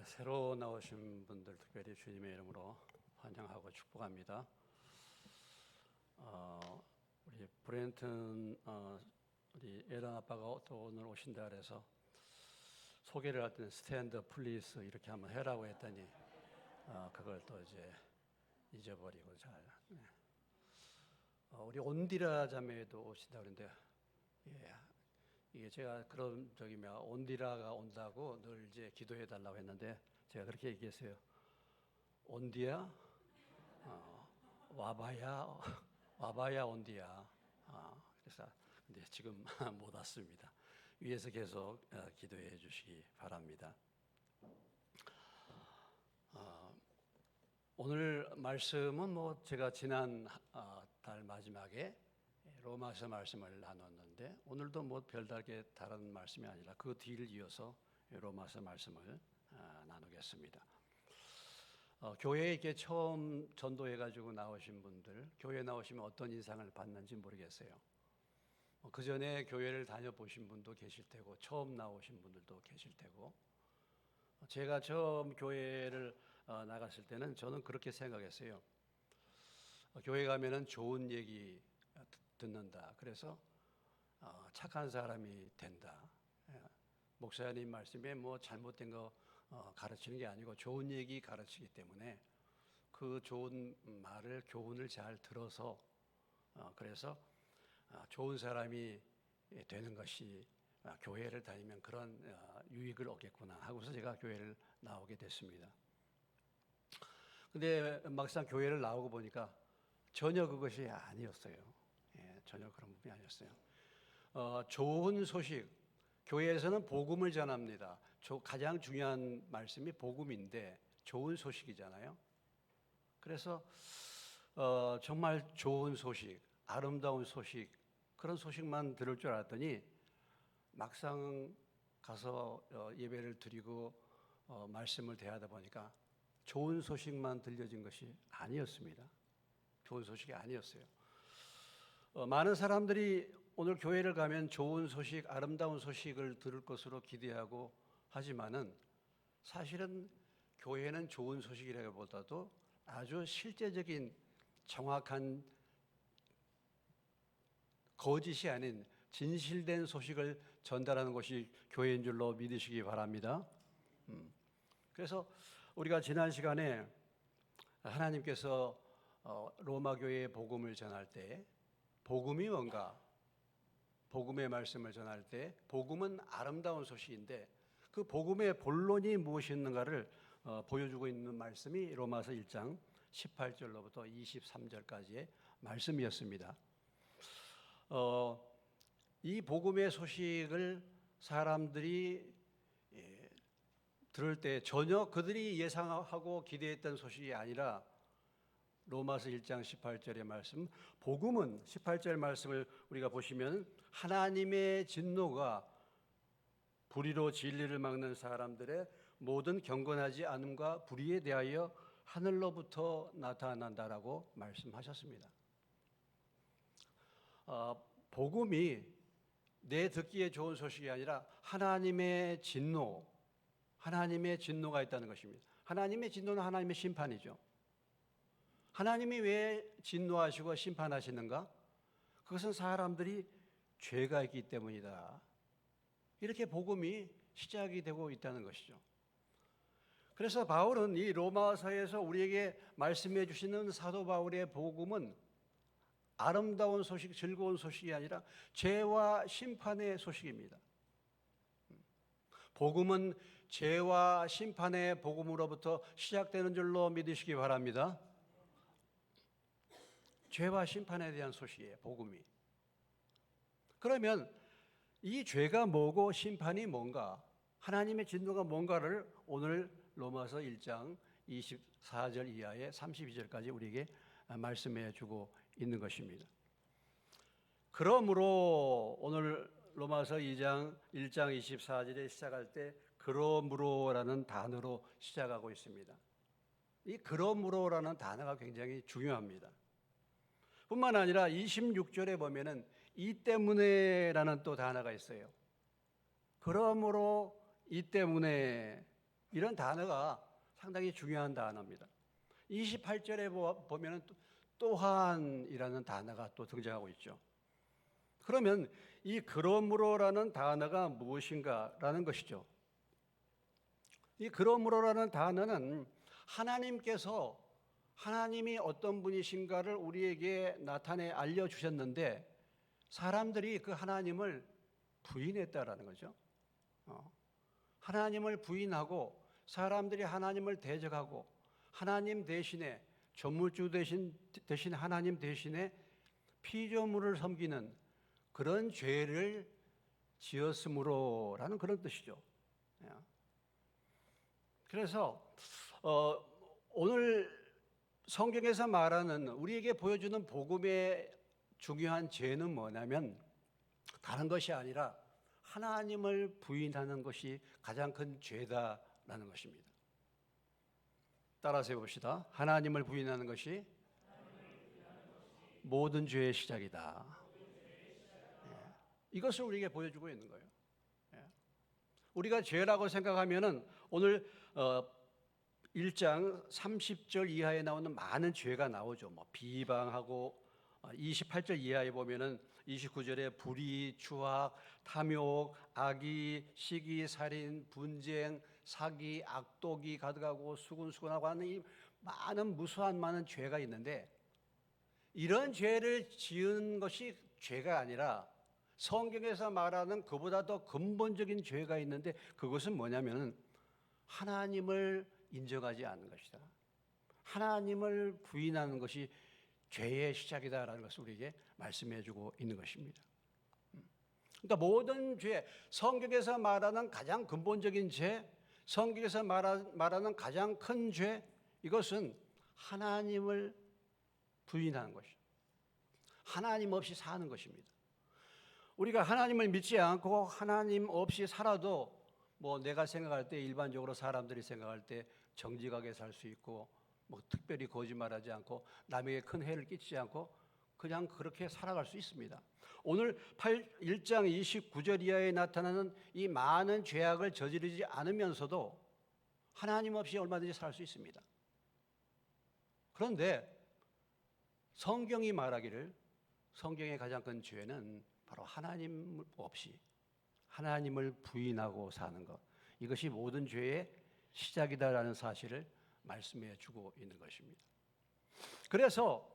새로 나오신 분들 특별히 주님의 이름으로 환영하고 축복합니다. 우리 브렌튼 우리 에런 아빠가 또 오늘 오신다 그래서 소개를 할 때는 스탠드 플리스 이렇게 한번 해라고 했더니 그걸 또 이제 잊어버리고 잘. 우리 온디라 자매도 오신다 그러는데 이게 제가 그런 온디라가 온다고 늘 이제 기도해 달라고 했는데 제가 그렇게 얘기했어요. 온디야, 와봐야 온디야. 그래서 근데 지금 못 왔습니다. 위에서 계속 기도해 주시기 바랍니다. 오늘 말씀은 제가 지난 달 마지막에 로마서 말씀을 나눴는데 오늘도 별다르게 다른 말씀이 아니라 그 뒤를 이어서 로마서 말씀을 나누겠습니다. 교회에 이렇게 처음 전도해가지고 나오신 분들, 교회 나오시면 어떤 인상을 받는지 모르겠어요. 그 전에 교회를 다녀보신 분도 계실 테고 처음 나오신 분들도 계실 테고 제가 처음 교회를 나갔을 때는 저는 그렇게 생각했어요. 교회 가면은 좋은 얘기 듣는다. 그래서 착한 사람이 된다. 목사님 말씀에 잘못된 거 가르치는 게 아니고 좋은 얘기 가르치기 때문에 그 좋은 말을 교훈을 잘 들어서 그래서 좋은 사람이 되는 것이 교회를 다니면 그런 유익을 얻겠구나 하고서 제가 교회를 나오게 됐습니다. 근데 막상 교회를 나오고 보니까 전혀 그것이 아니었어요. 전혀 그런 부분이 아니었어요. 좋은 소식, 교회에서는 복음을 전합니다. 가장 중요한 말씀이 복음인데 좋은 소식이잖아요. 그래서 정말 좋은 소식, 아름다운 소식, 그런 소식만 들을 줄 알았더니 막상 가서 예배를 드리고 말씀을 대하다 보니까 좋은 소식만 들려진 것이 아니었습니다. 좋은 소식이 아니었어요. 많은 사람들이 오늘 교회를 가면 좋은 소식, 아름다운 소식을 들을 것으로 기대하고 하지만은 사실은 교회는 좋은 소식이라기보다도 아주 실제적인 정확한 거짓이 아닌 진실된 소식을 전달하는 것이 교회인 줄로 믿으시기 바랍니다. 그래서 우리가 지난 시간에 하나님께서 로마 교회의 복음을 전할 때 복음이 뭔가? 복음의 말씀을 전할 때 복음은 아름다운 소식인데 그 복음의 본론이 무엇이었는가를 보여주고 있는 말씀이 로마서 1장 18절로부터 23절까지의 말씀이었습니다. 이 복음의 소식을 사람들이 들을 때 전혀 그들이 예상하고 기대했던 소식이 아니라 로마서 1장 18절의 말씀, 복음은 18절 말씀을 우리가 보시면 하나님의 진노가 불의로 진리를 막는 사람들의 모든 경건하지 않음과 불의에 대하여 하늘로부터 나타난다라고 말씀하셨습니다. 복음이 내 듣기에 좋은 소식이 아니라 하나님의 진노가 있다는 것입니다. 하나님의 진노는 하나님의 심판이죠. 하나님이 왜 진노하시고 심판하시는가? 그것은 사람들이 죄가 있기 때문이다. 이렇게 복음이 시작이 되고 있다는 것이죠. 그래서 바울은 이 로마서에서 우리에게 말씀해 주시는 사도 바울의 복음은 아름다운 소식, 즐거운 소식이 아니라 죄와 심판의 소식입니다. 복음은 죄와 심판의 복음으로부터 시작되는 줄로 믿으시기 바랍니다. 죄와 심판에 대한 소식이에요, 복음이. 그러면 이 죄가 뭐고 심판이 뭔가, 하나님의 진노가 뭔가를 오늘 로마서 1장 24절 이하의 32절까지 우리에게 말씀해 주고 있는 것입니다. 그러므로 오늘 로마서 1장 24절에 시작할 때 그러므로라는 단어로 시작하고 있습니다. 이 그러므로라는 단어가 굉장히 중요합니다. 뿐만 아니라 26절에 보면은 이 때문에라는 또 단어가 있어요. 그러므로 이 때문에 이런 단어가 상당히 중요한 단어입니다. 28절에 보면 또한이라는 단어가 또 등장하고 있죠. 그러면 이 그러므로라는 단어가 무엇인가라는 것이죠. 이 그러므로라는 단어는 하나님께서 하나님이 어떤 분이신가를 우리에게 나타내 알려주셨는데 사람들이 그 하나님을 부인했다라는 거죠. 하나님을 부인하고 사람들이 하나님을 대적하고 하나님 대신에 조물주 대신 하나님 대신에 피조물을 섬기는 그런 죄를 지었으므로라는 그런 뜻이죠. 그래서 오늘 성경에서 말하는 우리에게 보여주는 복음의 중요한 죄는 뭐냐면 다른 것이 아니라 하나님을 부인하는 것이 가장 큰 죄다라는 것입니다. 따라서 해봅시다. 하나님을 부인하는 것이 모든 죄의 시작이다. 이것을 우리에게 보여주고 있는 거예요. 우리가 죄라고 생각하면은 오늘 1장 30절 이하에 나오는 많은 죄가 나오죠. 뭐 비방하고 28절 이하에 보면은 29절에 불의, 추악, 탐욕, 악의, 시기, 살인, 분쟁, 사기, 악독이 가득하고 수군수군하고 하는 이 많은 무수한 많은 죄가 있는데 이런 죄를 지은 것이 죄가 아니라 성경에서 말하는 그보다 더 근본적인 죄가 있는데 그것은 뭐냐면은 하나님을 인정하지 않는 것이다. 하나님을 부인하는 것이 죄의 시작이다라는 것을 우리에게 말씀해 주고 있는 것입니다. 그러니까 모든 죄, 성경에서 말하는 가장 근본적인 죄, 성경에서 말하는 가장 큰 죄, 이것은 하나님을 부인하는 것이죠. 하나님 없이 사는 것입니다. 우리가 하나님을 믿지 않고 하나님 없이 살아도 뭐 내가 생각할 때 일반적으로 사람들이 생각할 때 정직하게 살 수 있고 뭐 특별히 거짓말하지 않고 남에게 큰 해를 끼치지 않고 그냥 그렇게 살아갈 수 있습니다. 오늘 1장 29절 이하에 나타나는 이 많은 죄악을 저지르지 않으면서도 하나님 없이 얼마든지 살 수 있습니다. 그런데 성경이 말하기를 성경의 가장 큰 죄는 바로 하나님 없이 하나님을 부인하고 사는 것, 이것이 모든 죄의 시작이다라는 사실을 말씀해 주고 있는 것입니다. 그래서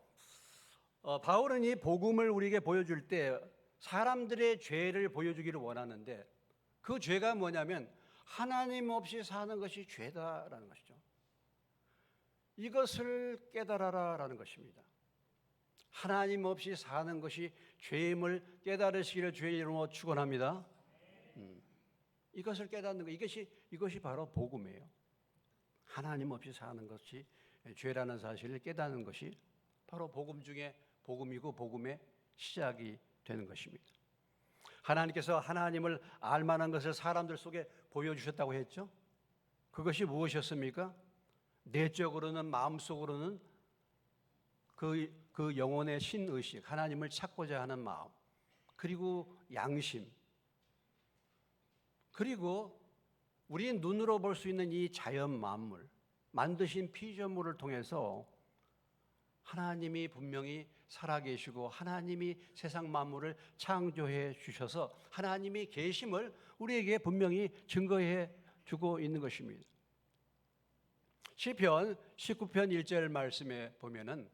바울은 이 복음을 우리에게 보여줄 때 사람들의 죄를 보여주기를 원하는데 그 죄가 뭐냐면 하나님 없이 사는 것이 죄다라는 것이죠. 이것을 깨달아라라는 것입니다. 하나님 없이 사는 것이 죄임을 깨달으시기를 주의 이름으로 축원합니다. 이것을 깨닫는 것, 이것이 바로 복음이에요. 하나님 없이 사는 것이 죄라는 사실을 깨닫는 것이 바로 복음 중에 복음이고 복음의 시작이 되는 것입니다. 하나님께서 하나님을 알만한 것을 사람들 속에 보여주셨다고 했죠. 그것이 무엇이었습니까? 내적으로는 마음속으로는 그 영혼의 신의식, 하나님을 찾고자 하는 마음, 그리고 양심, 그리고 우리 눈으로 볼 수 있는 이 자연 만물, 만드신 피조물을 통해서 하나님이 분명히 살아계시고 하나님이 세상 만물을 창조해 주셔서 하나님이 계심을 우리에게 분명히 증거해 주고 있는 것입니다. 시편 19편 1절 말씀에 보면은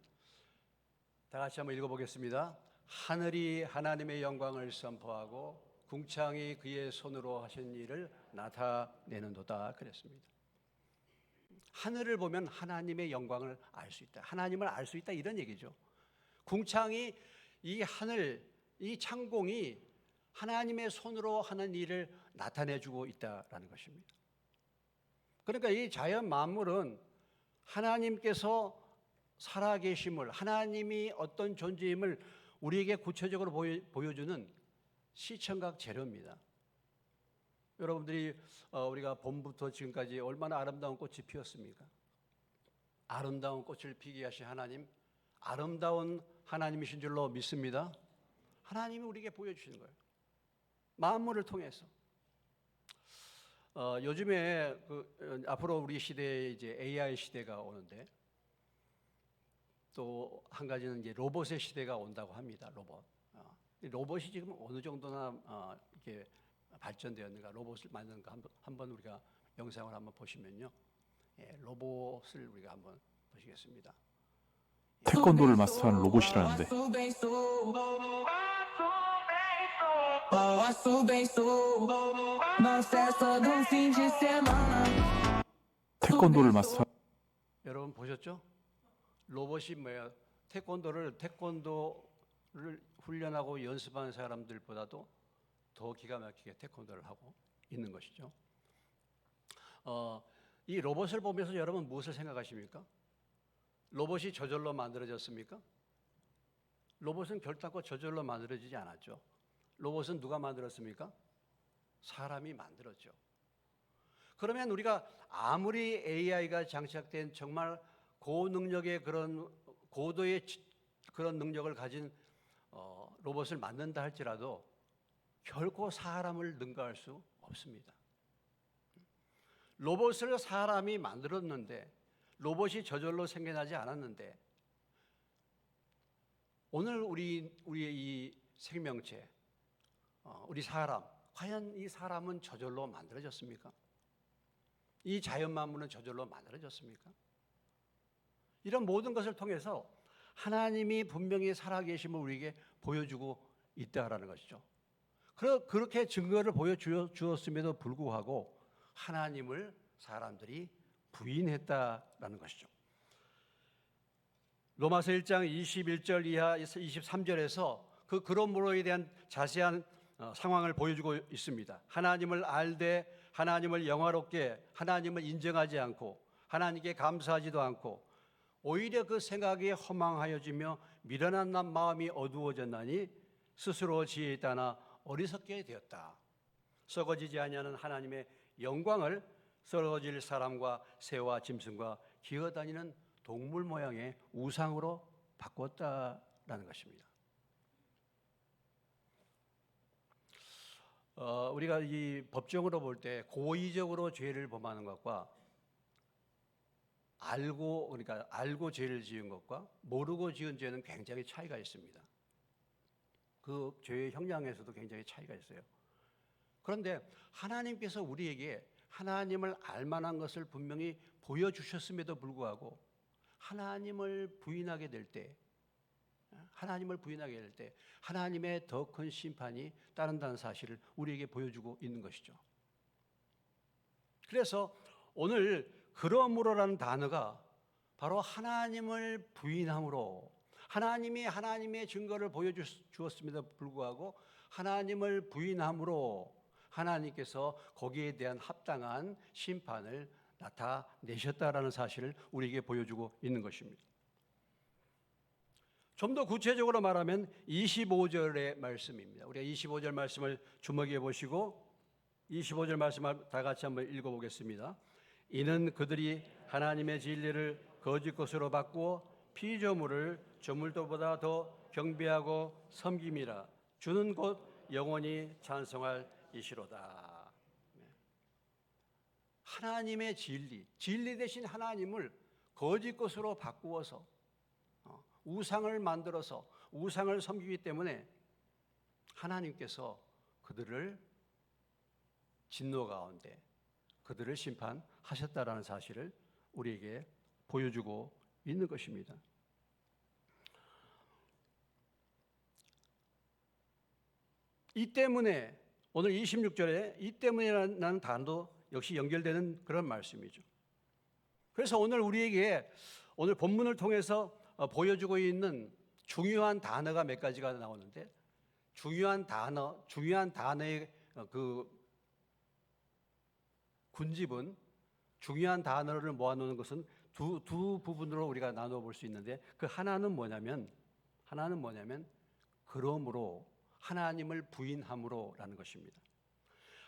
다 같이 한번 읽어보겠습니다. 하늘이 하나님의 영광을 선포하고 궁창이 그의 손으로 하신 일을 나타내는도다 그랬습니다. 하늘을 보면 하나님의 영광을 알 수 있다. 하나님을 알 수 있다 이런 얘기죠. 궁창이 이 하늘, 이 창공이 하나님의 손으로 하는 일을 나타내주고 있다라는 것입니다. 그러니까 이 자연 만물은 하나님께서 살아계심을, 하나님이 어떤 존재임을 우리에게 구체적으로 보여주는 시청각 재료입니다. 여러분들이 우리가 봄부터 지금까지 얼마나 아름다운 꽃이 피었습니까? 아름다운 꽃을 피게 하신 하나님, 아름다운 하나님이신 줄로 믿습니다. 하나님이 우리에게 보여주시는 거예요. 만물을 통해서. 요즘에 앞으로 우리 시대에 이제 AI 시대가 오는데 또 한 가지는 이제 로봇의 시대가 온다고 합니다. 로봇. 이 로봇이 지금 어느 정도나 이렇게 발전되었는가, 로봇을 만드는 거 한번 우리가 영상을 한번 보시면요, 예, 로봇을 우리가 한번 보시겠습니다. 태권도를 마스터하는 로봇이라는데 태권도를 마스터 여러분 보셨죠? 로봇이 뭐야? 태권도를 훈련하고 연습하는 사람들보다도 더 기가 막히게 태권도를 하고 있는 것이죠. 이 로봇을 보면서 여러분 무엇을 생각하십니까? 로봇이 저절로 만들어졌습니까? 로봇은 결단코 저절로 만들어지지 않았죠. 로봇은 누가 만들었습니까? 사람이 만들었죠. 그러면 우리가 아무리 AI가 장착된 정말 고능력의 그런 고도의 그런 능력을 가진 로봇을 만든다 할지라도 결코 사람을 능가할 수 없습니다. 로봇을 사람이 만들었는데, 로봇이 저절로 생겨나지 않았는데, 오늘 우리의 이 생명체, 우리 사람, 과연 이 사람은 저절로 만들어졌습니까? 이 자연 만물은 저절로 만들어졌습니까? 이런 모든 것을 통해서 하나님이 분명히 살아계심을 우리에게 보여주고 있다라는 것이죠. 그렇게 증거를 보여주었음에도 불구하고 하나님을 사람들이 부인했다라는 것이죠. 로마서 1장 21절 이하 23절에서 그러므로에 대한 자세한 상황을 보여주고 있습니다. 하나님을 알되 하나님을 영화롭게 하나님을 인정하지 않고 하나님께 감사하지도 않고 오히려 그 생각이 허망하여지며 미련한 마음이 어두워졌나니 스스로 지혜에 따라 어리석게 되었다. 썩어지지 아니하는 하나님의 영광을 썩어질 사람과 새와 짐승과 기어다니는 동물 모양의 우상으로 바꿨다라는 것입니다. 우리가 이 법정으로 볼 때 고의적으로 죄를 범하는 것과 알고 죄를 지은 것과 모르고 지은 죄는 굉장히 차이가 있습니다. 그 죄의 형량에서도 굉장히 차이가 있어요. 그런데 하나님께서 우리에게 하나님을 알 만한 것을 분명히 보여주셨음에도 불구하고 하나님을 부인하게 될 때, 하나님의 더 큰 심판이 따른다는 사실을 우리에게 보여주고 있는 것이죠. 그래서 오늘 그러므로라는 단어가 바로 하나님을 부인함으로, 하나님이 하나님의 증거를 보여주었음에도 불구하고 하나님을 부인함으로 하나님께서 거기에 대한 합당한 심판을 나타내셨다라는 사실을 우리에게 보여주고 있는 것입니다. 좀 더 구체적으로 말하면 25절의 말씀입니다. 우리가 25절 말씀을 주목해 보시고 25절 말씀을 다 같이 한번 읽어보겠습니다. 이는 그들이 하나님의 진리를 거짓 것으로 바꾸어 피조물을 조물도보다 더 경배하고 섬김이라. 주는 곧 영원히 찬송할 이시로다. 하나님의 진리 대신 하나님을 거짓 것으로 바꾸어서 우상을 만들어서 우상을 섬기기 때문에 하나님께서 그들을 진노 가운데 그들을 심판하셨다라는 사실을 우리에게 보여주고 있는 것입니다. 이 때문에 오늘 26절에 이 때문이라는 단어도 역시 연결되는 그런 말씀이죠. 그래서 오늘 우리에게 오늘 본문을 통해서 보여주고 있는 중요한 단어가 몇 가지가 나오는데, 중요한 단어의 그 군집은, 중요한 단어를 모아놓는 것은 두 부분으로 우리가 나누어 볼 수 있는데, 그 하나는 뭐냐면 그러므로, 하나님을 부인함으로라는 것입니다.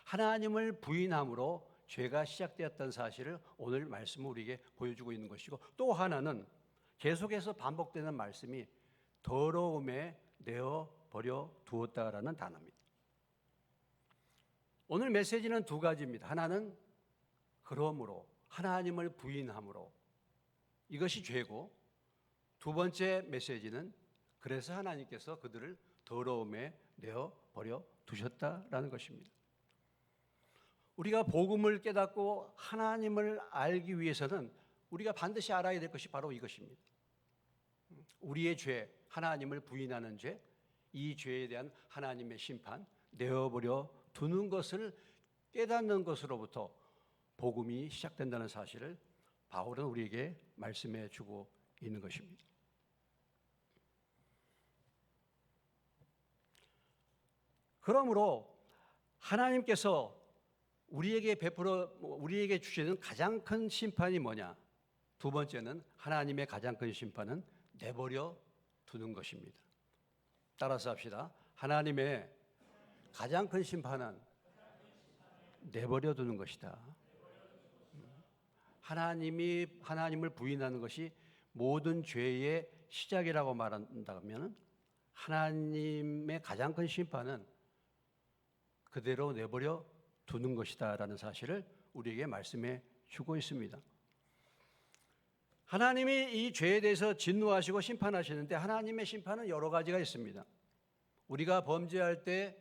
하나님을 부인함으로 죄가 시작되었다는 사실을 오늘 말씀은 우리에게 보여주고 있는 것이고, 또 하나는 계속해서 반복되는 말씀이 더러움에 내어 버려 두었다라는 단어입니다. 오늘 메시지는 두 가지입니다. 하나는 그러므로, 하나님을 부인함으로, 이것이 죄고, 두 번째 메시지는 그래서 하나님께서 그들을 더러움에 내어버려 두셨다라는 것입니다. 우리가 복음을 깨닫고 하나님을 알기 위해서는 우리가 반드시 알아야 될 것이 바로 이것입니다. 우리의 죄, 하나님을 부인하는 죄, 이 죄에 대한 하나님의 심판, 내어버려 두는 것을 깨닫는 것으로부터 복음이 시작된다는 사실을 바울은 우리에게 말씀해 주고 있는 것입니다. 그러므로 하나님께서 우리에게 주시는 가장 큰 심판이 뭐냐? 두 번째는 하나님의 가장 큰 심판은 내버려 두는 것입니다. 따라서 합시다. 하나님의 가장 큰 심판은 내버려 두는 것이다. 하나님을 부인하는 것이 모든 죄의 시작이라고 말한다면 하나님의 가장 큰 심판은 그대로 내버려 두는 것이다라는 사실을 우리에게 말씀해 주고 있습니다. 하나님이 이 죄에 대해서 진노하시고 심판하시는데 하나님의 심판은 여러 가지가 있습니다. 우리가 범죄할 때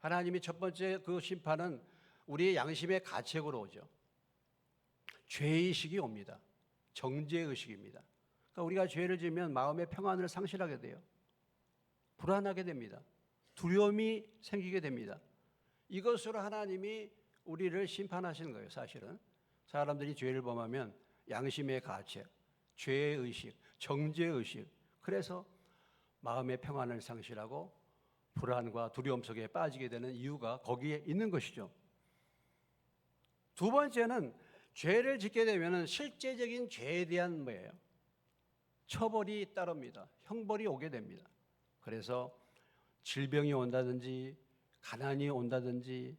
하나님이 첫 번째 그 심판은 우리의 양심의 가책으로 오죠. 죄의식이 옵니다. 정죄의식입니다. 그러니까 우리가 죄를 지으면 마음의 평안을 상실하게 돼요. 불안하게 됩니다. 두려움이 생기게 됩니다. 이것으로 하나님이 우리를 심판하시는 거예요. 사실은 사람들이 죄를 범하면 양심의 가책, 죄의식, 정죄의식, 그래서 마음의 평안을 상실하고 불안과 두려움 속에 빠지게 되는 이유가 거기에 있는 것이죠. 두 번째는 죄를 짓게 되면 실제적인 죄에 대한 뭐예요? 처벌이 따릅니다. 형벌이 오게 됩니다. 그래서 질병이 온다든지 가난이 온다든지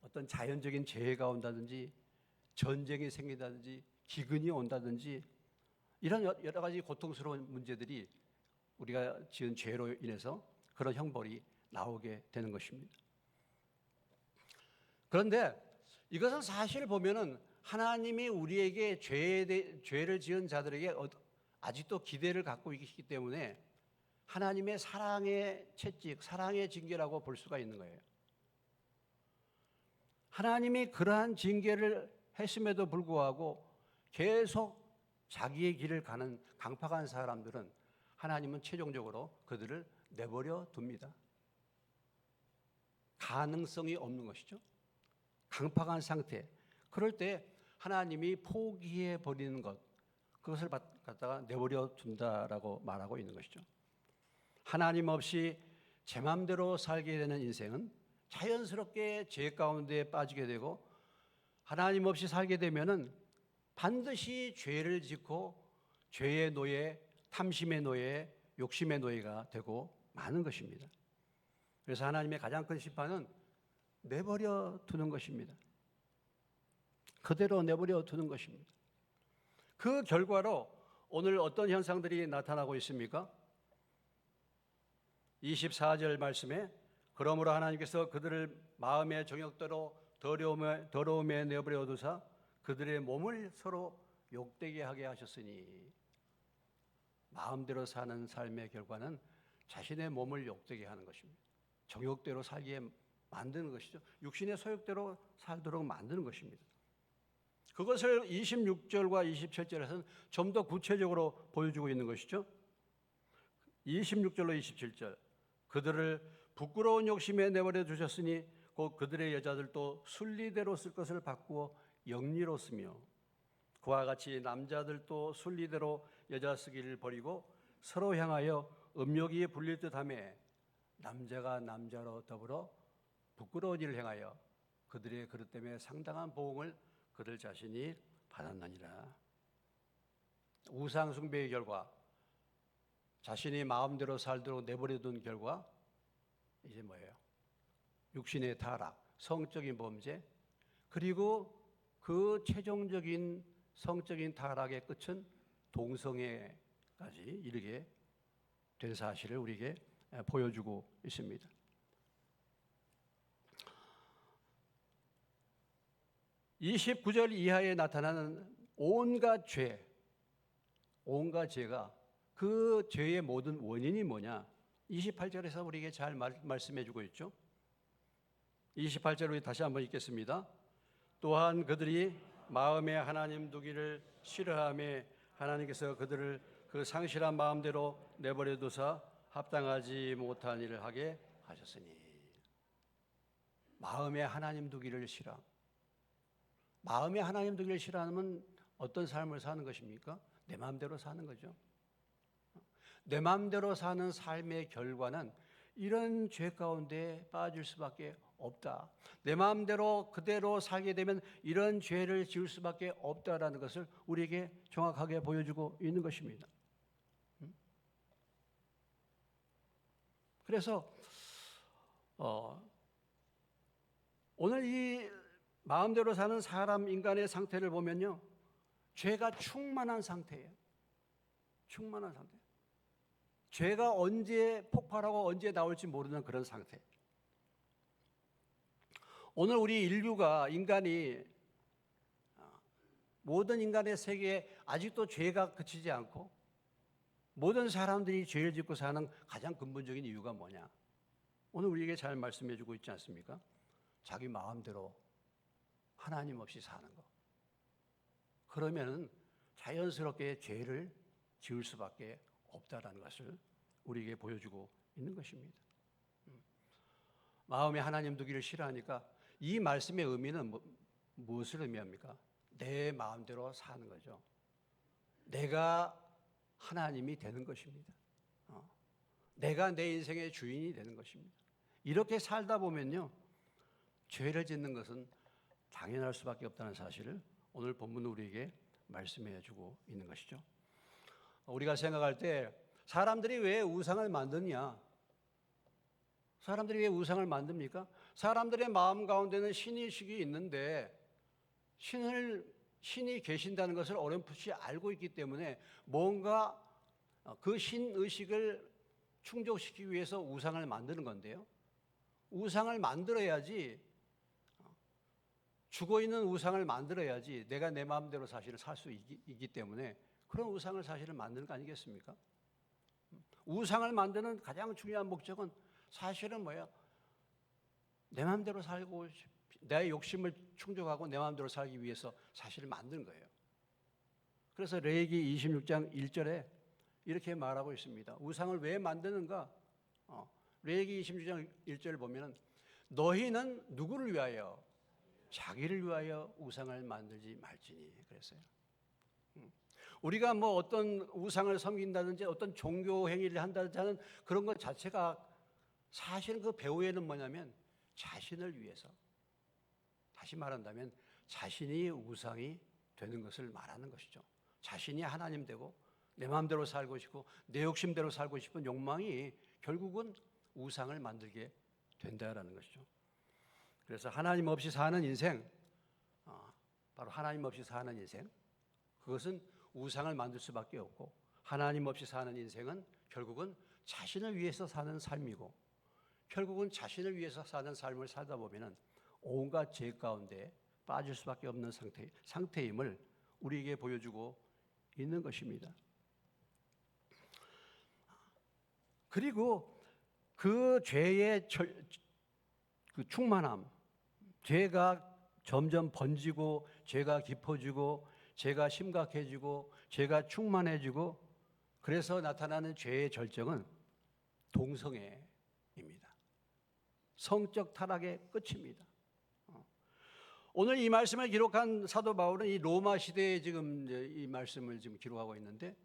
어떤 자연적인 재해가 온다든지 전쟁이 생긴다든지 기근이 온다든지 이런 여러 가지 고통스러운 문제들이 우리가 지은 죄로 인해서 그런 형벌이 나오게 되는 것입니다. 그런데 이것은 사실 보면은 하나님이 우리에게 죄를 지은 자들에게 아직도 기대를 갖고 있기 때문에 하나님의 사랑의 채찍, 사랑의 징계라고 볼 수가 있는 거예요. 하나님이 그러한 징계를 했음에도 불구하고 계속 자기의 길을 가는 강팍한 사람들은 하나님은 최종적으로 그들을 내버려 둡니다. 가능성이 없는 것이죠. 강팍한 상태. 그럴 때 하나님이 포기해 버리는 것, 그것을 갖다가 내버려 둔다라고 말하고 있는 것이죠. 하나님 없이 제 마음대로 살게 되는 인생은 자연스럽게 죄 가운데 빠지게 되고 하나님 없이 살게 되면은 반드시 죄를 짓고 죄의 노예, 탐심의 노예, 욕심의 노예가 되고 마는 것입니다. 그래서 하나님의 가장 큰 심판은 내버려 두는 것입니다. 그대로 내버려 두는 것입니다. 그 결과로 오늘 어떤 현상들이 나타나고 있습니까? 24절 말씀에 그러므로 하나님께서 그들을 마음의 정욕대로 더러움에 내버려 두사 그들의 몸을 서로 욕되게 하게 하셨으니, 마음대로 사는 삶의 결과는 자신의 몸을 욕되게 하는 것입니다. 정욕대로 살게 만드는 것이죠. 육신의 소욕대로 살도록 만드는 것입니다. 그것을 26절과 27절에서는 좀 더 구체적으로 보여주고 있는 것이죠. 26절로 27절 그들을 부끄러운 욕심에 내버려 두셨으니 곧 그들의 여자들도 순리대로 쓸 것을 바꾸어 영리로 쓰며 그와 같이 남자들도 순리대로 여자 쓰기를 버리고 서로 향하여 음욕이 불릴 듯하며 남자가 남자로 더불어 부끄러운 일을 행하여 그들의 그릇 때문에 상당한 보응을 그들 자신이 받았느니라. 우상 숭배의 결과, 자신이 마음대로 살도록 내버려둔 결과 이제 뭐예요? 육신의 타락, 성적인 범죄, 그리고 그 최종적인 성적인 타락의 끝은 동성애까지 이르게 된 사실을 우리에게 보여주고 있습니다. 29절 이하에 나타나는 온갖 죄, 온갖 죄가 그 죄의 모든 원인이 뭐냐? 28절에서 우리에게 잘 말씀해 주고 있죠. 28절 우리 다시 한번 읽겠습니다. 또한 그들이 마음에 하나님 두기를 싫어하며 하나님께서 그들을 그 상실한 마음대로 내버려 두사 합당하지 못한 일을 하게 하셨으니. 마음에 하나님 두기를 싫어. 마음에 하나님 두기를 싫어하면 어떤 삶을 사는 것입니까? 내 마음대로 사는 거죠. 내 마음대로 사는 삶의 결과는 이런 죄 가운데 빠질 수밖에 없다. 내 마음대로 그대로 살게 되면 이런 죄를 지을 수밖에 없다라는 것을 우리에게 정확하게 보여주고 있는 것입니다. 그래서 오늘 이 마음대로 사는 사람 인간의 상태를 보면요, 죄가 충만한 상태예요. 충만한 상태. 죄가 언제 폭발하고 언제 나올지 모르는 그런 상태. 오늘 우리 인류가 인간이 모든 인간의 세계에 아직도 죄가 그치지 않고 모든 사람들이 죄를 짓고 사는 가장 근본적인 이유가 뭐냐? 오늘 우리에게 잘 말씀해 주고 있지 않습니까? 자기 마음대로 하나님 없이 사는 거. 그러면은 자연스럽게 죄를 지을 수밖에 없다라는 것을 우리에게 보여주고 있는 것입니다. 마음에 하나님 두기를 싫어하니까 이 말씀의 의미는 무엇을 의미합니까? 내 마음대로 사는 거죠. 내가 하나님이 되는 것입니다. 내가 내 인생의 주인이 되는 것입니다. 이렇게 살다 보면요, 죄를 짓는 것은 당연할 수밖에 없다는 사실을 오늘 본문은 우리에게 말씀해 주고 있는 것이죠. 우리가 생각할 때 사람들이 왜 우상을 만드냐? 사람들이 왜 우상을 만듭니까? 사람들의 마음 가운데는 신의식이 있는데 신이 계신다는 것을 어렴풋이 알고 있기 때문에 뭔가 그 신의식을 충족시키기 위해서 우상을 만드는 건데요. 우상을 만들어야지, 죽어있는 우상을 만들어야지 내가 내 마음대로 사실을 살 수 있기 때문에 그런 우상을 사실은 만드는 거 아니겠습니까? 우상을 만드는 가장 중요한 목적은 사실은 뭐예요? 내 마음대로 살고 내 욕심을 충족하고 내 마음대로 살기 위해서 사실을 만드는 거예요. 그래서 레위기 26장 1절에 이렇게 말하고 있습니다. 우상을 왜 만드는가? 레위기 26장 1절을 보면은 너희는 누구를 위하여? 자기를 위하여 우상을 만들지 말지니 그랬어요. 우리가 뭐 어떤 우상을 섬긴다든지 어떤 종교 행위를 한다든지 하는 그런 것 자체가 사실은 그 배후에는 뭐냐면 자신을 위해서, 다시 말한다면 자신이 우상이 되는 것을 말하는 것이죠. 자신이 하나님 되고 내 마음대로 살고 싶고 내 욕심대로 살고 싶은 욕망이 결국은 우상을 만들게 된다라는 것이죠. 그래서 하나님 없이 사는 인생, 바로 하나님 없이 사는 인생, 그것은 우상을 만들 수밖에 없고 하나님 없이 사는 인생은 결국은 자신을 위해서 사는 삶이고 결국은 자신을 위해서 사는 삶을 살다 보면은 온갖 죄 가운데 빠질 수밖에 없는 상태임을 우리에게 보여주고 있는 것입니다. 그리고 그 죄의 그 충만함, 죄가 점점 번지고 죄가 깊어지고 죄가 심각해지고 죄가 충만해지고 그래서 나타나는 죄의 절정은 동성애입니다. 성적 타락의 끝입니다. 오늘 이 말씀을 기록한 사도 바울은 이 로마 시대에 지금 이 말씀을 지금 기록하고 있는데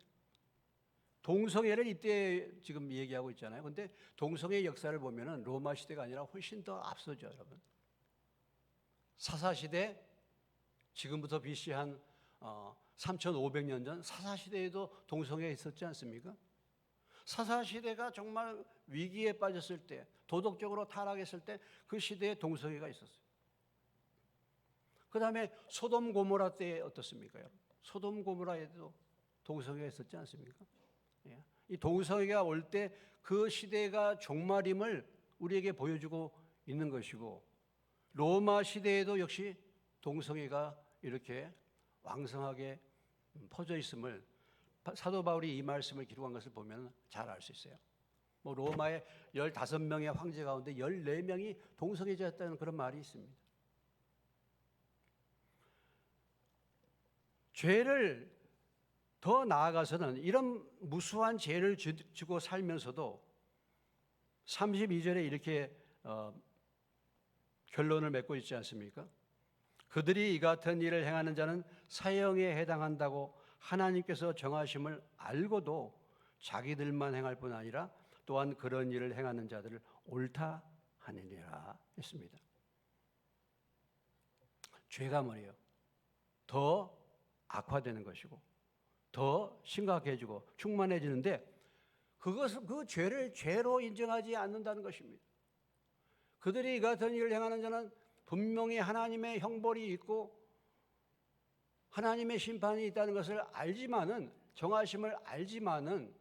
동성애를 이때 지금 얘기하고 있잖아요. 그런데 동성애 역사를 보면은 로마 시대가 아니라 훨씬 더 앞서죠, 여러분. 사사 시대, 지금부터 BC 한 3,500년 전 사사 시대에도 동성애가 있었지 않습니까? 사사 시대가 정말 위기에 빠졌을 때, 도덕적으로 타락했을 때 그 시대에 동성애가 있었어요. 그 다음에 소돔 고모라 때 어떻습니까, 여러분? 소돔 고모라에도 동성애가 있었지 않습니까? 이 동성애가 올 때 그 시대가 종말임을 우리에게 보여주고 있는 것이고 로마 시대에도 역시 동성애가 이렇게 왕성하게 퍼져 있음을 사도 바울이 이 말씀을 기록한 것을 보면 잘 알 수 있어요. 뭐 로마의 15명의 황제 가운데 14명이 동성애자였다는 그런 말이 있습니다. 죄를 더 나아가서는 이런 무수한 죄를 지고 살면서도 32절에 이렇게 결론을 맺고 있지 않습니까? 그들이 이 같은 일을 행하는 자는 사형에 해당한다고 하나님께서 정하심을 알고도 자기들만 행할 뿐 아니라 또한 그런 일을 행하는 자들을 옳다 하느니라 했습니다. 죄가 뭐예요? 더 악화되는 것이고 더 심각해지고 충만해지는데 그것을 그 죄를 죄로 인정하지 않는다는 것입니다. 그들이 이 같은 일을 행하는 자는 분명히 하나님의 형벌이 있고 하나님의 심판이 있다는 것을 알지만은 정하심을 알지만은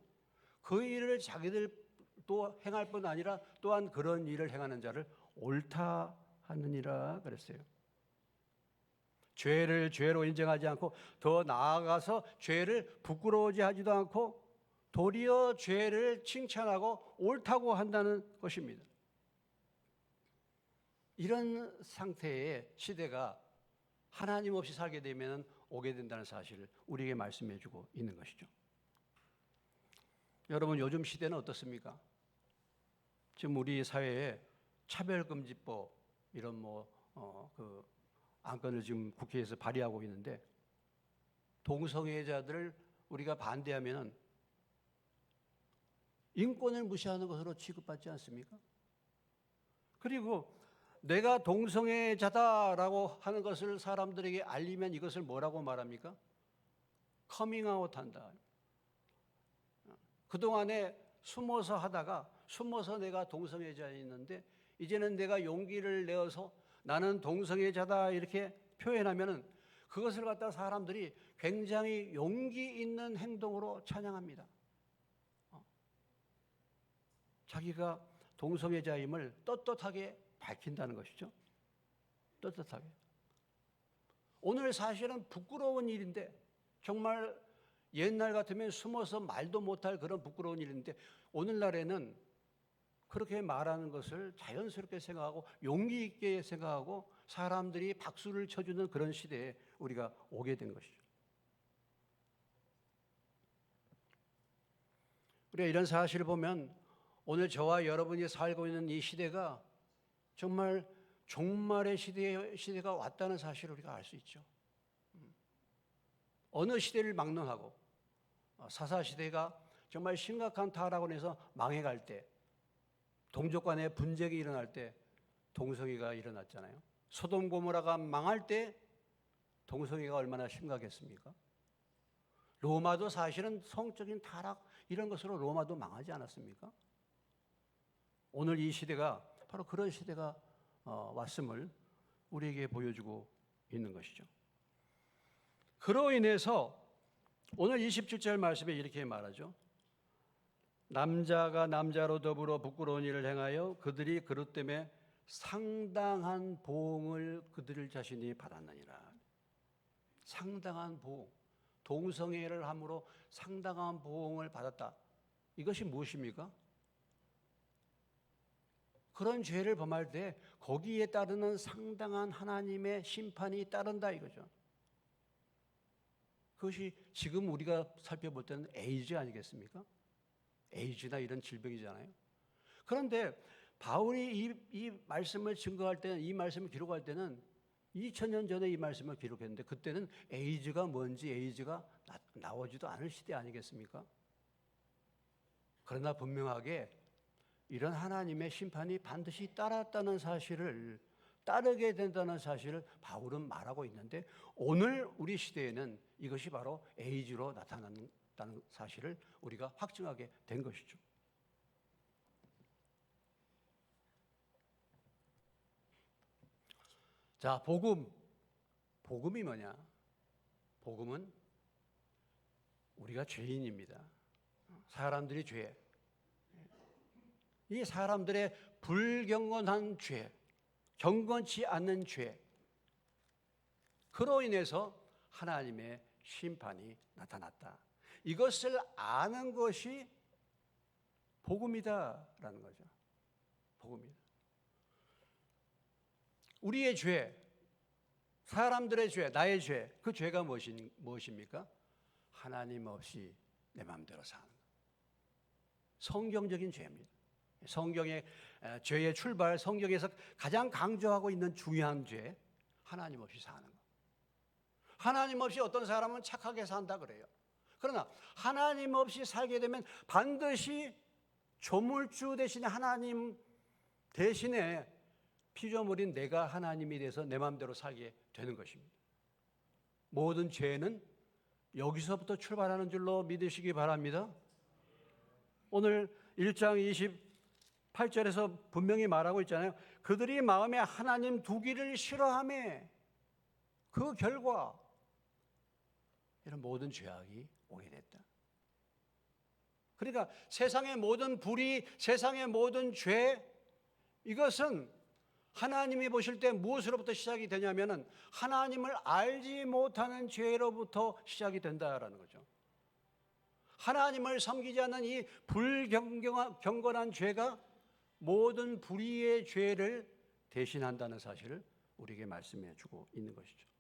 그 일을 자기들도 행할 뿐 아니라 또한 그런 일을 행하는 자를 옳다 하느니라 그랬어요. 죄를 죄로 인정하지 않고 더 나아가서 죄를 부끄러워지 하지도 않고 도리어 죄를 칭찬하고 옳다고 한다는 것입니다. 이런 상태의 시대가 하나님 없이 살게 되면 오게 된다는 사실을 우리에게 말씀해 주고 있는 것이죠. 여러분, 요즘 시대는 어떻습니까? 지금 우리 사회에 차별금지법 이런 그 안건을 지금 국회에서 발의하고 있는데 동성애자들을 우리가 반대하면은 인권을 무시하는 것으로 취급받지 않습니까? 그리고 내가 동성애자다라고 하는 것을 사람들에게 알리면 이것을 뭐라고 말합니까? 커밍아웃 한다. 그동안에 숨어서 하다가 숨어서 내가 동성애자였는데 이제는 내가 용기를 내어서 나는 동성애자다 이렇게 표현하면은 그것을 갖다 사람들이 굉장히 용기 있는 행동으로 찬양합니다. 자기가 동성애자임을 떳떳하게 밝힌다는 것이죠. 떳떳하게. 오늘 사실은 부끄러운 일인데 정말 옛날 같으면 숨어서 말도 못할 그런 부끄러운 일인데 오늘날에는 그렇게 말하는 것을 자연스럽게 생각하고 용기 있게 생각하고 사람들이 박수를 쳐주는 그런 시대에 우리가 오게 된 것이죠. 우리가 이런 사실을 보면 오늘 저와 여러분이 살고 있는 이 시대가 정말 종말의 시대가 왔다는 사실을 우리가 알 수 있죠. 어느 시대를 막론하고 사사시대가 정말 심각한 타락원에서 망해갈 때 동족 간의 분쟁이 일어날 때 동성애가 일어났잖아요. 소돔 고모라가 망할 때 동성애가 얼마나 심각했습니까? 로마도 사실은 성적인 타락 이런 것으로 로마도 망하지 않았습니까? 오늘 이 시대가 바로 그런 시대가 왔음을 우리에게 보여주고 있는 것이죠. 그로 인해서 오늘 27절 말씀에 이렇게 말하죠. 남자가 남자로 더불어 부끄러운 일을 행하여 그들이 그것 때문에 상당한 보응을 그들 자신이 받았느니라. 상당한 보응. 동성애를 함으로 상당한 보응을 받았다. 이것이 무엇입니까? 그런 죄를 범할 때 거기에 따르는 상당한 하나님의 심판이 따른다 이거죠. 그것이 지금 우리가 살펴볼 때는 에이즈 아니겠습니까? 에이즈나 이런 질병이잖아요. 그런데 바울이 이 말씀을 증거할 때는, 이 말씀을 기록할 때는 2000년 전에 이 말씀을 기록했는데 그때는 에이즈가 뭔지 에이즈가 나오지도 않을 시대 아니겠습니까? 그러나 분명하게 이런 하나님의 심판이 반드시 따랐다는 사실을, 따르게 된다는 사실을 바울은 말하고 있는데 오늘 우리 시대에는 이것이 바로 에이즈로 나타난다는 사실을 우리가 확증하게 된 것이죠. 자, 복음이 뭐냐? 복음은 우리가 죄인입니다. 사람들이 죄. 이 사람들의 불경건한 죄, 경건치 않는 죄, 그로 인해서 하나님의 심판이 나타났다. 이것을 아는 것이 복음이다라는 거죠. 복음이다. 우리의 죄, 사람들의 죄, 나의 죄, 그 죄가 무엇입니까? 하나님 없이 내 마음대로 사는 것. 성경적인 죄입니다. 성경의 죄의 출발, 성경에서 가장 강조하고 있는 중요한 죄, 하나님 없이 사는 것. 하나님 없이 어떤 사람은 착하게 산다 그래요. 그러나 하나님 없이 살게 되면 반드시 조물주 대신에 하나님 대신에 피조물인 내가 하나님이 돼서 내 마음대로 살게 되는 것입니다. 모든 죄는 여기서부터 출발하는 줄로 믿으시기 바랍니다. 오늘 1장 28절에서 분명히 말하고 있잖아요. 그들이 마음에 하나님 두기를 싫어하며 그 결과 이런 모든 죄악이 오게 됐다. 그러니까 세상의 모든 불의, 세상의 모든 죄, 이것은 하나님이 보실 때 무엇으로부터 시작이 되냐면은 하나님을 알지 못하는 죄로부터 시작이 된다라는 거죠. 하나님을 섬기지 않는 이 불경건한 죄가 모든 불의의 죄를 대신한다는 사실을 우리에게 말씀해 주고 있는 것이죠.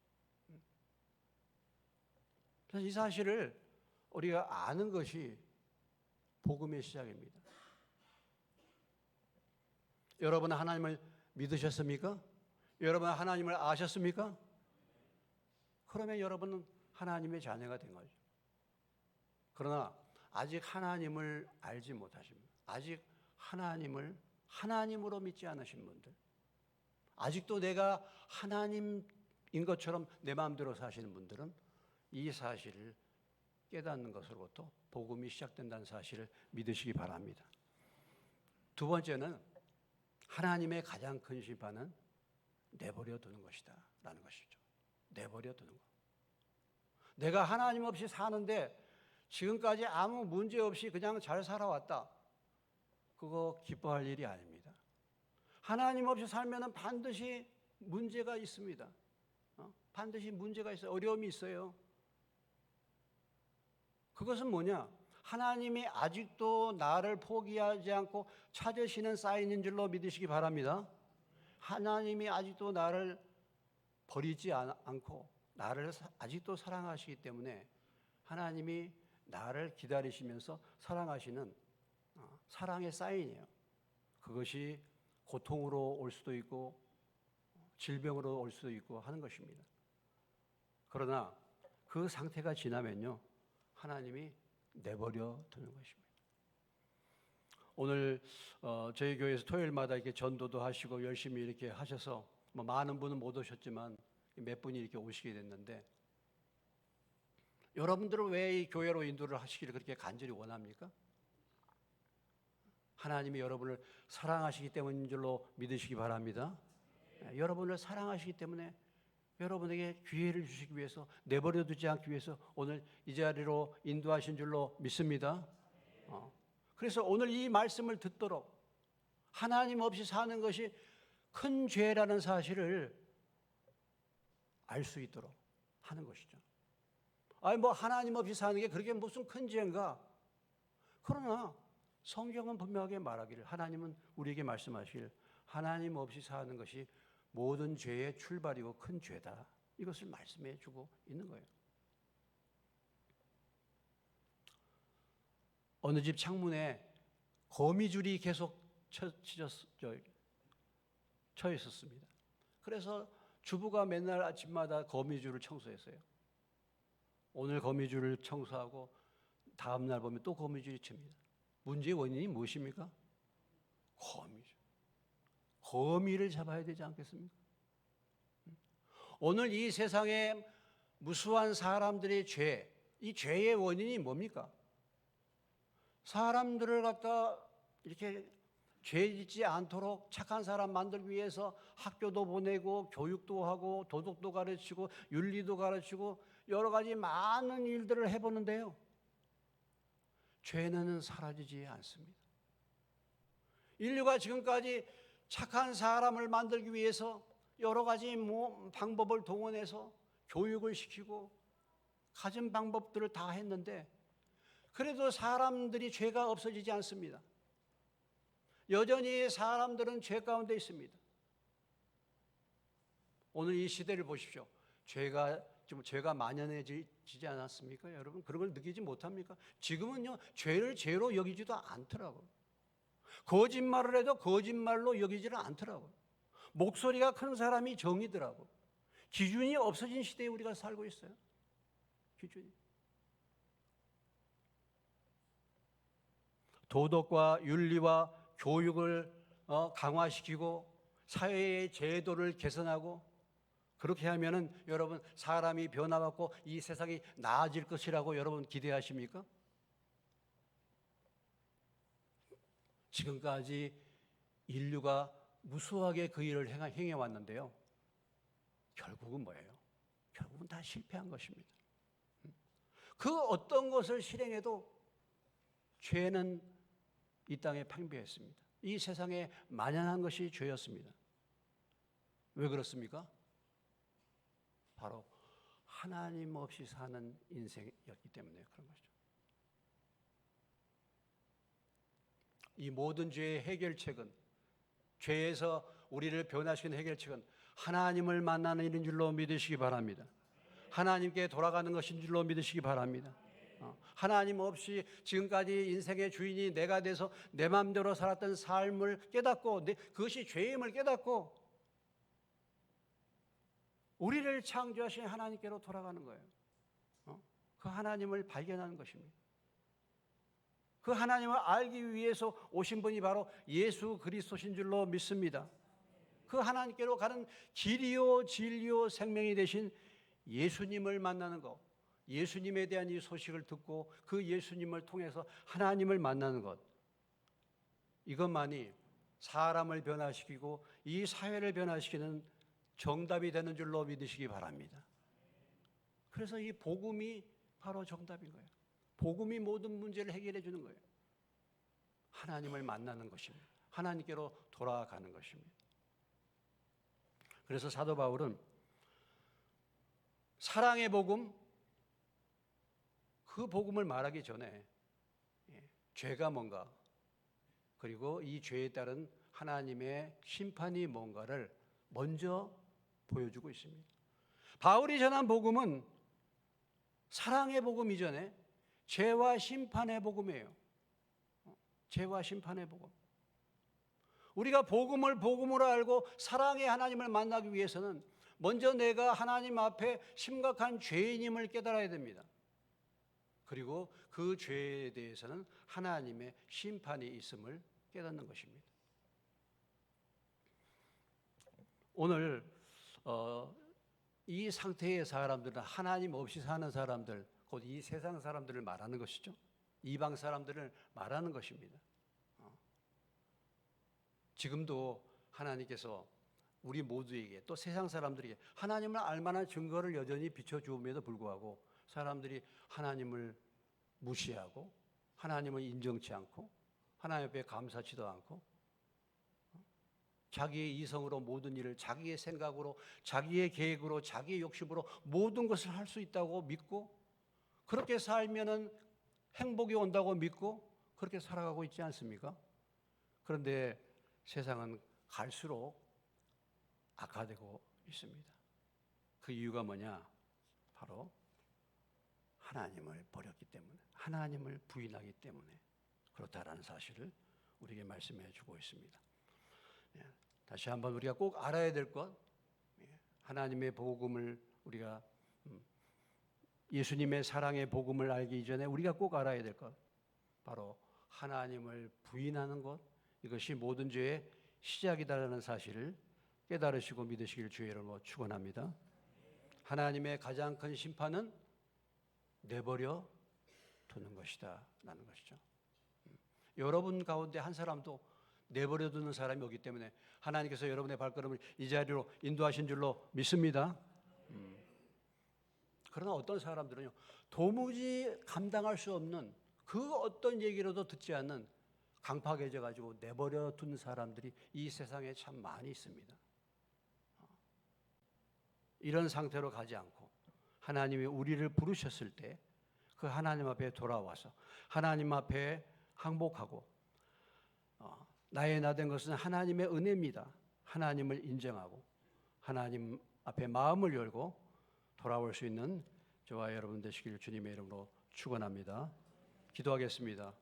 그래서 이 사실을 우리가 아는 것이 복음의 시작입니다. 여러분은 하나님을 믿으셨습니까? 여러분은 하나님을 아셨습니까? 그러면 여러분은 하나님의 자녀가 된 거죠. 그러나 아직 하나님을 알지 못하십니다. 아직 하나님을 하나님으로 믿지 않으신 분들, 아직도 내가 하나님인 것처럼 내 마음대로 사시는 분들은 이 사실을 깨닫는 것으로부터 복음이 시작된다는 사실을 믿으시기 바랍니다. 두 번째는 하나님의 가장 큰 심판은 내버려 두는 것이다 라는 것이죠. 내버려 두는 것. 내가 하나님 없이 사는데 지금까지 아무 문제 없이 그냥 잘 살아왔다. 그거 기뻐할 일이 아닙니다. 하나님 없이 살면 반드시 문제가 있습니다. 반드시 문제가 있어요. 어려움이 있어요. 그것은 뭐냐? 하나님이 아직도 나를 포기하지 않고 찾으시는 사인인 줄로 믿으시기 바랍니다. 하나님이 아직도 나를 버리지 않고 나를 아직도 사랑하시기 때문에 하나님이 나를 기다리시면서 사랑하시는 사랑의 사인이에요. 그것이 고통으로 올 수도 있고 질병으로 올 수도 있고 하는 것입니다. 그러나 그 상태가 지나면요, 하나님이 내버려 두는 것입니다. 오늘 저희 교회에서 토요일마다 이렇게 전도도 하시고 열심히 이렇게 하셔서 많은 분은 못 오셨지만 몇 분이 이렇게 오시게 됐는데, 여러분들은 왜 이 교회로 인도를 하시기를 그렇게 간절히 원합니까? 하나님이 여러분을 사랑하시기 때문인 줄로 믿으시기 바랍니다. 여러분을 사랑하시기 때문에 여러분에게 기회를 주시기 위해서, 내버려 두지 않기 위해서 오늘 이 자리로 인도하신 줄로 믿습니다. 그래서 오늘 이 말씀을 듣도록 하나님 없이 사는 것이 큰 죄라는 사실을 알 수 있도록 하는 것이죠. 아니 뭐 하나님 없이 사는 게 그렇게 무슨 큰 죄인가? 그러나 성경은 분명하게 말하기를, 하나님은 우리에게 말씀하시길, 하나님 없이 사는 것이 모든 죄의 출발이고 큰 죄다. 이것을 말씀해 주고 있는 거예요. 어느 집 창문에 거미줄이 계속 쳐 있었습니다. 그래서 주부가 맨날 아침마다 거미줄을 청소했어요. 오늘 거미줄을 청소하고 다음 날 보면 또 거미줄이 칩니다. 문제의 원인이 무엇입니까? 거미줄. 거미를 잡아야 되지 않겠습니까? 오늘 이 세상에 무수한 사람들의 죄, 이 죄의 원인이 뭡니까? 사람들을 갖다 이렇게 죄 짓지 않도록 착한 사람 만들기 위해서 학교도 보내고 교육도 하고 도덕도 가르치고 윤리도 가르치고 여러 가지 많은 일들을 해보는데요, 죄는 사라지지 않습니다. 인류가 지금까지 착한 사람을 만들기 위해서 여러 가지 방법을 동원해서 교육을 시키고 가진 방법들을 다 했는데 그래도 사람들이 죄가 없어지지 않습니다. 여전히 사람들은 죄 가운데 있습니다. 오늘 이 시대를 보십시오. 죄가 만연해지지 않았습니까? 여러분 그런 걸 느끼지 못합니까? 지금은요 죄를 죄로 여기지도 않더라고요. 거짓말을 해도 거짓말로 여기지를 않더라고요. 목소리가 큰 사람이 정이더라고요. 기준이 없어진 시대에 우리가 살고 있어요. 기준이. 도덕과 윤리와 교육을 강화시키고 사회의 제도를 개선하고 그렇게 하면은 여러분 사람이 변화받고 이 세상이 나아질 것이라고 여러분 기대하십니까? 지금까지 인류가 무수하게 그 일을 행해왔는데요. 결국은 뭐예요? 결국은 다 실패한 것입니다. 그 어떤 것을 실행해도 죄는 이 땅에 팽배했습니다. 이 세상에 만연한 것이 죄였습니다. 왜 그렇습니까? 바로 하나님 없이 사는 인생이었기 때문에 그런 거죠. 이 모든 죄의 해결책은, 죄에서 우리를 변화시키는 해결책은 하나님을 만나는 일인 줄로 믿으시기 바랍니다. 하나님께 돌아가는 것인 줄로 믿으시기 바랍니다. 하나님 없이 지금까지 인생의 주인이 내가 돼서 내 마음대로 살았던 삶을 깨닫고 그것이 죄임을 깨닫고 우리를 창조하신 하나님께로 돌아가는 거예요. 그 하나님을 발견하는 것입니다. 그 하나님을 알기 위해서 오신 분이 바로 예수 그리스도신 줄로 믿습니다. 그 하나님께로 가는 길이요 진리요 생명이 되신 예수님을 만나는 것, 예수님에 대한 이 소식을 듣고 그 예수님을 통해서 하나님을 만나는 것, 이것만이 사람을 변화시키고 이 사회를 변화시키는 정답이 되는 줄로 믿으시기 바랍니다. 그래서 이 복음이 바로 정답인 거예요. 복음이 모든 문제를 해결해 주는 거예요. 하나님을 만나는 것입니다. 하나님께로 돌아가는 것입니다. 그래서 사도 바울은 사랑의 복음, 그 복음을 말하기 전에 죄가 뭔가, 그리고 이 죄에 따른 하나님의 심판이 뭔가를 먼저 보여주고 있습니다. 바울이 전한 복음은 사랑의 복음 이전에 죄와 심판의 복음이에요. 죄와 심판의 복음. 우리가 복음을 복음으로 알고 사랑의 하나님을 만나기 위해서는 먼저 내가 하나님 앞에 심각한 죄인임을 깨달아야 됩니다. 그리고 그 죄에 대해서는 하나님의 심판이 있음을 깨닫는 것입니다. 오늘 이 상태의 사람들은 하나님 없이 사는 사람들, 곧 이 세상 사람들을 말하는 것이죠. 이방 사람들을 말하는 것입니다. 지금도 하나님께서 우리 모두에게 또 세상 사람들에게 하나님을 알만한 증거를 여전히 비춰주음에도 불구하고 사람들이 하나님을 무시하고 하나님을 인정치 않고 하나님 앞에 감사치도 않고 자기의 이성으로 모든 일을 자기의 생각으로 자기의 계획으로 자기의 욕심으로 모든 것을 할 수 있다고 믿고 그렇게 살면은 행복이 온다고 믿고 그렇게 살아가고 있지 않습니까? 그런데 세상은 갈수록 악화되고 있습니다. 그 이유가 뭐냐? 바로 하나님을 버렸기 때문에, 하나님을 부인하기 때문에 그렇다라는 사실을 우리에게 말씀해 주고 있습니다. 다시 한번 우리가 꼭 알아야 될 것, 하나님의 복음을 우리가 예수님의 사랑의 복음을 알기 이전에 우리가 꼭 알아야 될 것, 바로 하나님을 부인하는 것, 이것이 모든 죄의 시작이다라는 사실을 깨달으시고 믿으시길 주의 이름으로 축원합니다. 하나님의 가장 큰 심판은 내버려 두는 것이다 라는 것이죠. 여러분 가운데 한 사람도 내버려 두는 사람이 오기 때문에 하나님께서 여러분의 발걸음을 이 자리로 인도하신 줄로 믿습니다. 그러나 어떤 사람들은요, 도무지 감당할 수 없는 그 어떤 얘기로도 듣지 않는 강팍해져 가지고 내버려 둔 사람들이 이 세상에 참 많이 있습니다. 이런 상태로 가지 않고 하나님이 우리를 부르셨을 때 그 하나님 앞에 돌아와서 하나님 앞에 항복하고 나의 나 된 것은 하나님의 은혜입니다. 하나님을 인정하고 하나님 앞에 마음을 열고 돌아올 수 있는 저와 여러분 되시기를 주님의 이름으로 축원합니다. 기도하겠습니다.